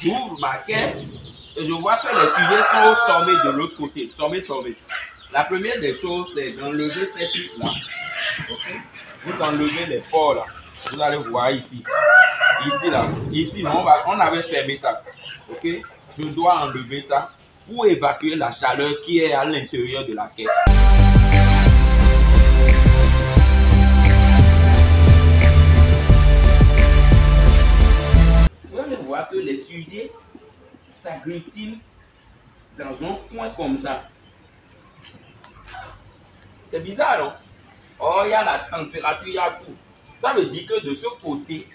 j'ouvre ma caisse et je vois que les sujets sont sommés de l'autre côté. Sommés. La première des choses, c'est d'enlever ces trucs-là. Ok? Vous enlevez les ports là. Vous allez voir ici. Ici là. Ici, on avait fermé ça. Ok? Je dois enlever ça pour évacuer la chaleur qui est à l'intérieur de la caisse. Vous allez voir que les sujets s'agglutinent dans un coin comme ça. C'est bizarre, non? Oh, il y a la température, il y a tout. Ça veut dire que de ce côté,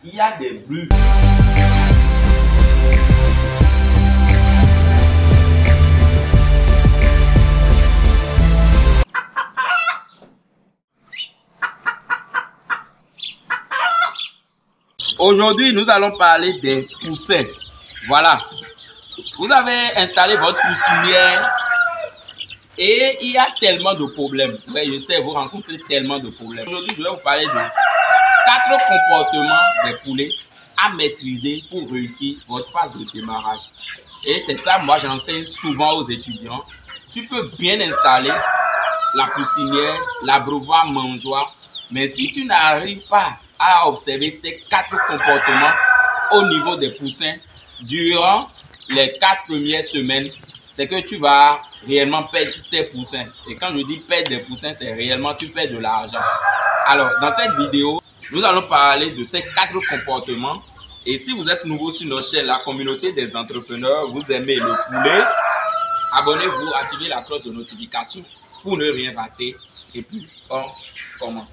il y a des bulles. Aujourd'hui, nous allons parler des poussins. Voilà. Vous avez installé votre poussinière et il y a tellement de problèmes. Ouais, je sais, vous rencontrez tellement de problèmes. Aujourd'hui, je vais vous parler de 4 comportements des poulets à maîtriser pour réussir votre phase de démarrage. Et c'est ça, moi, j'enseigne souvent aux étudiants. Tu peux bien installer la poussinière, l'abreuvoir mangeoire, mais si tu n'arrives pas à observer ces 4 comportements au niveau des poussins durant les 4 premières semaines, c'est que tu vas réellement perdre tes poussins. Et quand je dis perdre des poussins, c'est réellement tu perds de l'argent. Alors, dans cette vidéo, nous allons parler de ces 4 comportements. Et si vous êtes nouveau sur notre chaîne, la communauté des entrepreneurs, vous aimez le poulet, abonnez-vous, activez la cloche de notification pour ne rien rater. Et puis, on commence.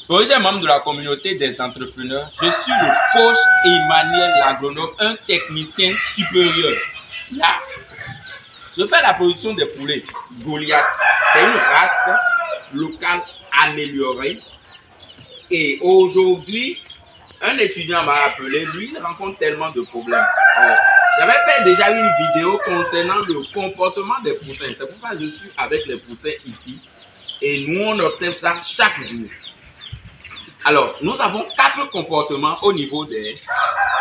Bonjour, membre de la communauté des entrepreneurs. Je suis le coach Emmanuel l'agronome, un technicien supérieur. Là, je fais la production des poulets Goliath. C'est une race locale améliorée. Et aujourd'hui, un étudiant m'a appelé. Lui, il rencontre tellement de problèmes. J'avais fait déjà une vidéo concernant le comportement des poussins. C'est pour ça que je suis avec les poussins ici. Et nous, on observe ça chaque jour. Alors, nous avons 4 comportements au niveau des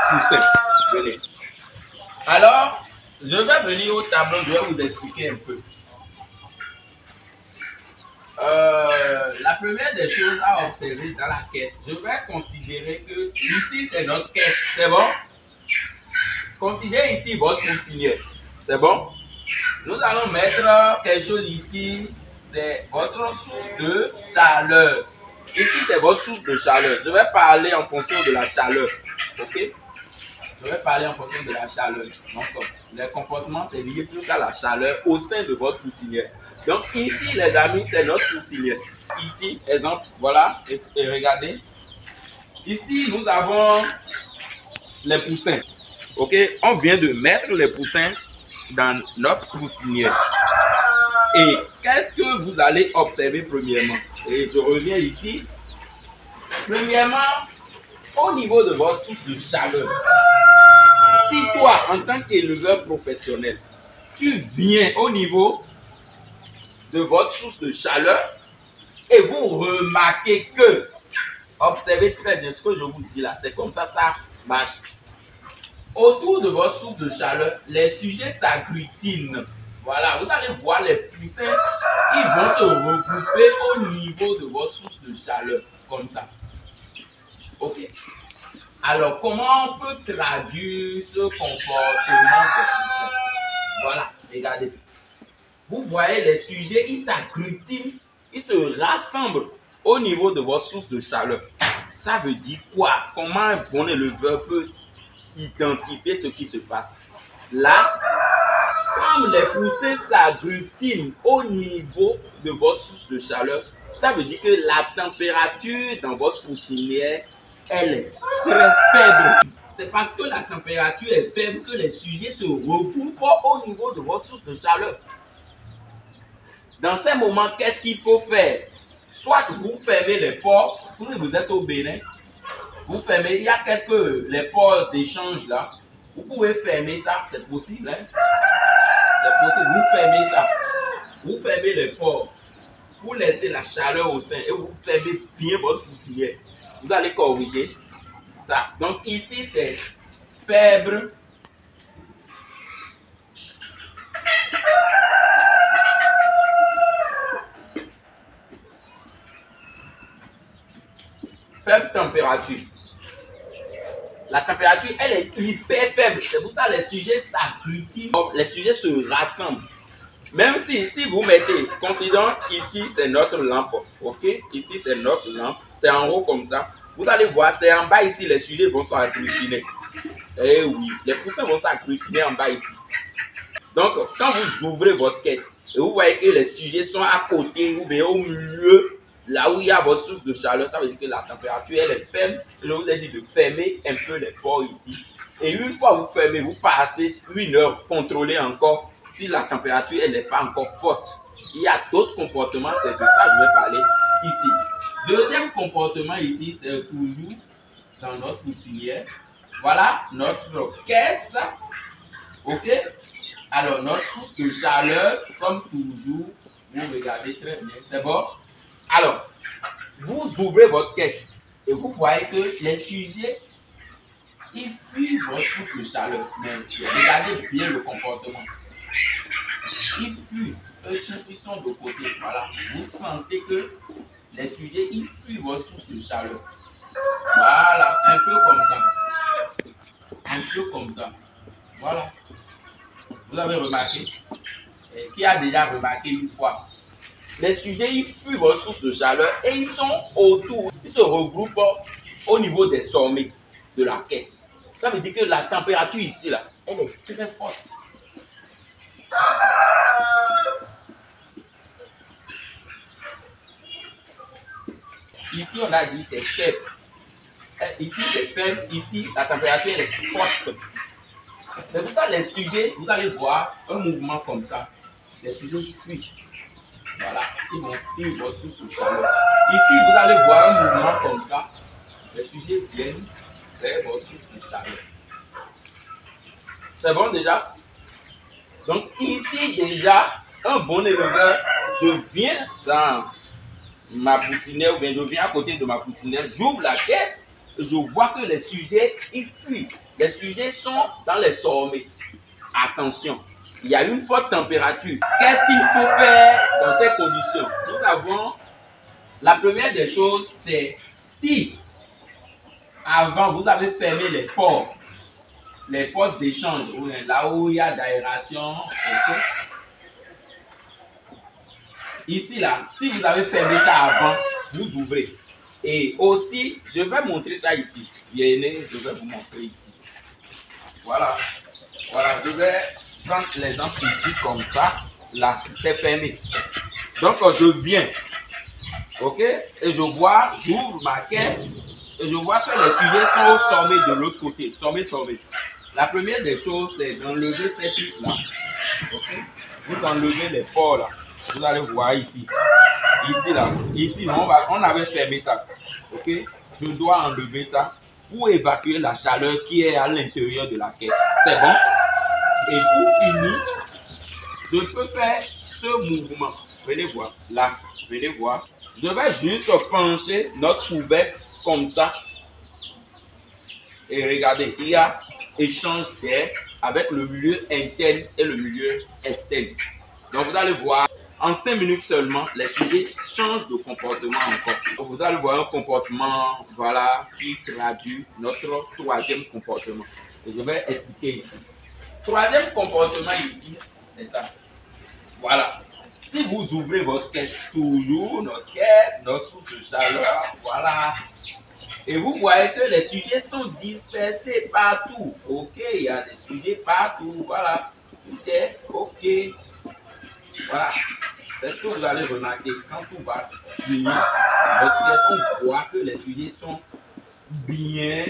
poussins. Venez. Alors, je vais venir au tableau, je vais vous expliquer un peu. La première des choses à observer dans la caisse, je vais considérer que ici c'est notre caisse, c'est bon? Considérez ici votre poussinière, c'est bon? Nous allons mettre quelque chose ici, c'est votre source de chaleur. Ici, c'est votre source de chaleur. Je vais parler en fonction de la chaleur. Ok? Je vais parler en fonction de la chaleur. Donc, les comportements, c'est lié plus à la chaleur au sein de votre poussinière. Donc, ici, les amis, c'est notre poussinière. Ici, exemple, voilà. Et regardez. Ici, nous avons les poussins. Ok? On vient de mettre les poussins dans notre poussinière. Et qu'est-ce que vous allez observer premièrement? Et je reviens ici. Premièrement, au niveau de votre source de chaleur, si toi, en tant qu'éleveur professionnel, tu viens au niveau de votre source de chaleur et vous remarquez que, observez très bien ce que je vous dis là, c'est comme ça, ça marche. Autour de votre source de chaleur, les sujets s'agglutinent. Voilà, vous allez voir les poussins, ils vont se regrouper au niveau de votre source de chaleur, comme ça. Ok. Alors, comment on peut traduire ce comportement des poussins? Voilà, regardez. Vous voyez les sujets, ils s'agglutinent, ils se rassemblent au niveau de votre source de chaleur. Ça veut dire quoi? Comment un bon éleveur peut identifier ce qui se passe? Là, comme les poussins s'agglutinent au niveau de votre source de chaleur, ça veut dire que la température dans votre poussinière, elle est très faible. C'est parce que la température est faible que les sujets se regroupent au niveau de votre source de chaleur. Dans ces moments, qu'est-ce qu'il faut faire? Soit vous fermez les portes, vous êtes au Bénin, vous fermez, il y a les ports d'échange là, vous pouvez fermer ça, c'est possible. Hein? C'est possible, vous fermez ça. Vous fermez les ports. vous laissez la chaleur au sein et vous fermez bien votre poussinière. Vous allez corriger ça. Donc ici, c'est faible. Faible température. La température, elle est hyper faible. C'est pour ça que les sujets s'agglutinent. Les sujets se rassemblent. Même si vous mettez, considérons ici, c'est notre lampe. Ok? Ici, c'est notre lampe. C'est en haut comme ça. Vous allez voir, c'est en bas ici, les sujets vont s'agglutiner. Eh oui, les poussins vont s'agglutiner en bas ici. Donc, quand vous ouvrez votre caisse et vous voyez que les sujets sont à côté ou bien au milieu, là où il y a votre source de chaleur, ça veut dire que la température elle est faible. Je vous ai dit de fermer un peu les ports ici. Et une fois vous fermez, vous passez 1 heure, contrôlez encore si la température elle n'est pas encore forte. Il y a d'autres comportements, c'est de ça que je vais parler ici. Deuxième comportement ici, c'est toujours dans notre poussinière. Voilà notre caisse. Ok? Alors, notre source de chaleur, comme toujours, vous regardez très bien, c'est bon? Alors, vous ouvrez votre caisse et vous voyez que les sujets, ils fuient votre source de chaleur. Mais regardez bien le comportement. Ils fuient, eux tous ils sont de côté. Voilà, vous sentez que les sujets, ils fuient votre source de chaleur. Voilà, un peu comme ça. Un peu comme ça. Voilà. Vous avez remarqué? Qui a déjà remarqué une fois? Les sujets, ils fuient votre source de chaleur et ils sont autour. Ils se regroupent au niveau des sommets de la caisse. Ça veut dire que la température ici, là, elle est très forte. Ici, on a dit c'est faible. Ici, c'est faible. Ici, la température elle est forte. C'est pour ça que les sujets, vous allez voir un mouvement comme ça. Les sujets fuient. Voilà, ils vont fuir vos sources de chaleur. Ici, vous allez voir un mouvement comme ça. Les sujets viennent vers vos sources de chaleur. C'est bon déjà? Donc ici déjà, un bon éleveur, je viens dans ma poussinière ou bien je viens à côté de ma poussinière, j'ouvre la caisse et je vois que les sujets, ils fuient. Les sujets sont dans les sommets. Attention, il y a une forte température. Qu'est-ce qu'il faut faire dans ces conditions? Nous avons, la première des choses, c'est si avant vous avez fermé les portes d'échange, là où il y a d'aération. Okay. Ici, là, si vous avez fermé ça avant, vous ouvrez. Et aussi, je vais montrer ça ici. Venez, je vais vous montrer ici. Voilà. Voilà, je vais prendre l'exemple ici comme ça. Là, c'est fermé. Donc, je viens. Ok? Et je vois, j'ouvre ma caisse. Et je vois que les sujets sont au sommet de l'autre côté. Sommet. La première des choses, c'est d'enlever ces trucs-là. Okay? Vous enlevez les ports là. Vous allez voir ici. Ici là. Ici, on avait fermé ça. Ok? Je dois enlever ça pour évacuer la chaleur qui est à l'intérieur de la caisse. C'est bon? Et pour finir, je peux faire ce mouvement. Venez voir. Là. Venez voir. Je vais juste pencher notre couvercle comme ça. Et regardez, il y a échange d'air avec le milieu interne et le milieu externe. Donc vous allez voir, en 5 minutes seulement, les sujets changent de comportement encore. Donc vous allez voir un comportement, voilà, qui traduit notre troisième comportement. Et je vais expliquer ici. Troisième comportement ici, c'est ça. Voilà. Si vous ouvrez votre caisse, toujours notre caisse, notre source de chaleur, voilà. Et vous voyez que les sujets sont dispersés partout. Ok, il y a des sujets partout. Voilà. Tout est ok. Voilà. C'est ce que vous allez remarquer. Quand on va finir votre caisse, on voit que les sujets sont bien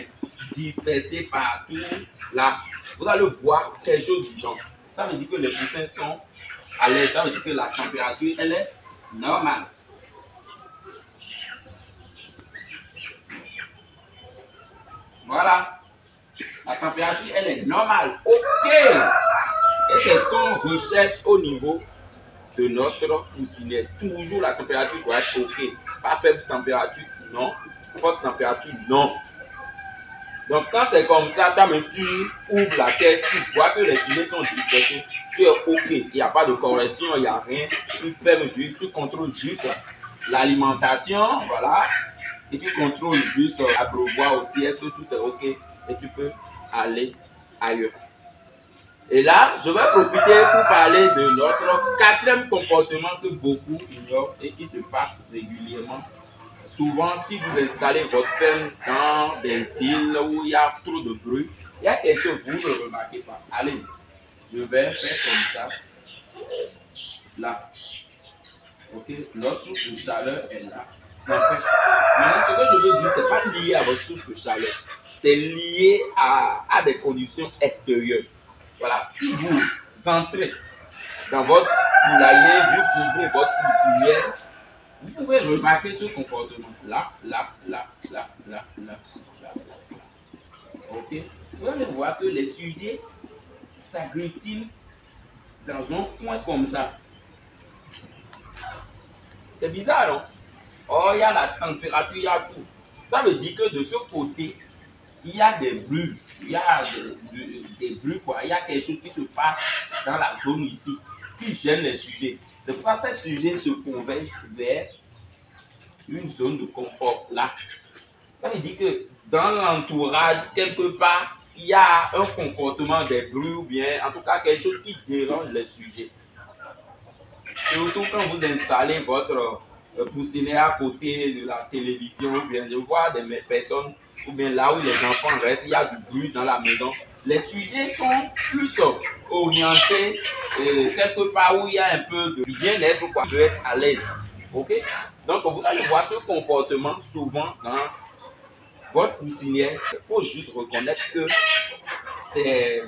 dispersés partout. Là, vous allez voir quelque chose du genre. Ça veut dire que les poussins sont à l'aise. Ça veut dire que la température, elle est normale. Voilà. La température, elle est normale. OK. Et c'est ce qu'on recherche au niveau de notre poussinière. Toujours la température doit être OK. Pas faible température, non. Forte température, non. Donc, quand c'est comme ça, toi-même, tu ouvres la caisse, tu vois que les sujets sont dispersés, tu es OK. Il n'y a pas de correction, il n'y a rien. Tu fermes juste, tu contrôles juste l'alimentation, voilà. Et tu contrôles juste l'abreuvoir aussi, est-ce que tout est OK et tu peux aller ailleurs. Et là, je vais profiter pour parler de notre quatrième comportement que beaucoup ignorent et qui se passe régulièrement. Souvent, si vous installez votre ferme dans des villes où il y a trop de bruit, il y a quelque chose que vous ne remarquez pas. Allez, je vais faire comme ça. Là. OK, leur source de chaleur est là. Maintenant, ce que je veux dire, ce n'est pas lié à votre source de chaleur. C'est lié à des conditions extérieures. Voilà, si vous entrez dans votre poulailler, vous ouvrez votre poussinière, vous pouvez remarquer ce comportement. Là. OK? Vous allez voir que les sujets s'agglutinent dans un coin comme ça. C'est bizarre, non? Oh, il y a la température, il y a tout. Ça veut dire que de ce côté, il y a des bulles, il y a des bulles, quoi. Il y a quelque chose qui se passe dans la zone ici, qui gêne les sujets. C'est pour ça que ces sujets se convergent vers une zone de confort là. Ça veut dire que dans l'entourage, quelque part, il y a un comportement des bruits ou bien, en tout cas, quelque chose qui dérange les sujets. Surtout quand vous installez votre poussinière à côté de la télévision, ou bien je vois des personnes, ou bien là où les enfants restent, il y a du bruit dans la maison. Les sujets sont plus orientés quelque part où il y a un peu de bien-être, quoi, de être à l'aise. OK? Donc, vous allez voir ce comportement souvent dans votre poussinière. Il faut juste reconnaître que c'est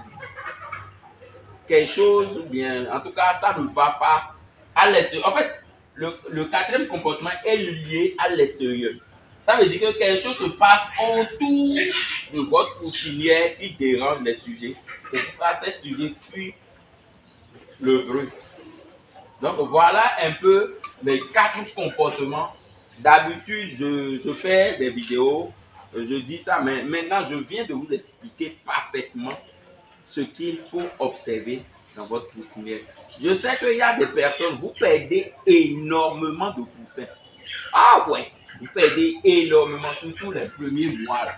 quelque chose, ou bien, en tout cas, ça ne va pas à l'extérieur. En fait, le quatrième comportement est lié à l'extérieur. Ça veut dire que quelque chose se passe autour de votre poussinière qui dérange les sujets. C'est pour ça que ces sujets fuient le bruit. Donc voilà un peu les 4 comportements. D'habitude, je fais des vidéos, je dis ça, mais maintenant je viens de vous expliquer parfaitement ce qu'il faut observer dans votre poussinière. Je sais qu'il y a des personnes, vous perdez énormément de poussins. Ah ouais, vous perdez énormément, surtout les premiers mois. Là.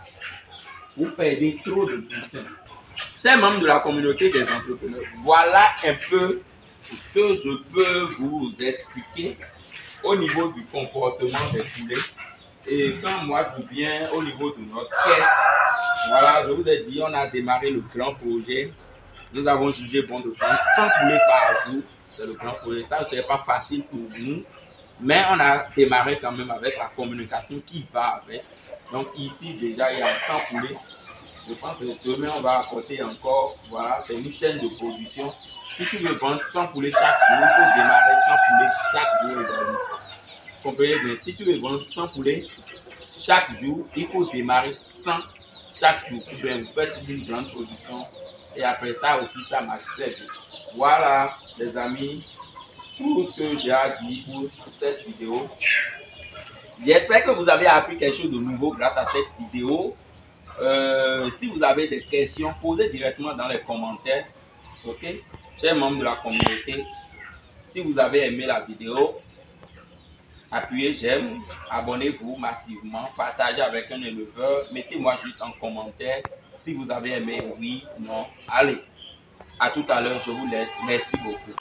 Vous perdez trop de poussins. C'est membres de la communauté des entrepreneurs. Voilà un peu ce que je peux vous expliquer au niveau du comportement des poulets. Et quand moi je viens au niveau de notre caisse, voilà, je vous ai dit, on a démarré le grand projet. Nous avons jugé bon de vendre 100 poulets par jour. C'est le grand projet. Ça, ce n'est pas facile pour nous. Mais on a démarré quand même avec la communication qui va avec. Donc ici, déjà, il y a 100 poulets. Je pense que demain, on va apporter encore. Voilà, c'est une chaîne de production. Si tu veux vendre 100 poulets chaque jour, il faut démarrer 100 poulets chaque jour également. Comprenez bien, si tu veux vendre 100 poulets chaque jour, il faut démarrer 100 chaque jour. Vous faites une grande production. Et après ça aussi, ça marche très bien. Voilà, les amis, tout ce que j'ai à dire pour cette vidéo. J'espère que vous avez appris quelque chose de nouveau grâce à cette vidéo. Si vous avez des questions, posez directement dans les commentaires. OK? Chers membres de la communauté, si vous avez aimé la vidéo, appuyez j'aime, abonnez-vous massivement, partagez avec un éleveur, mettez-moi juste en commentaire si vous avez aimé, oui, non. Allez, à tout à l'heure, je vous laisse. Merci beaucoup.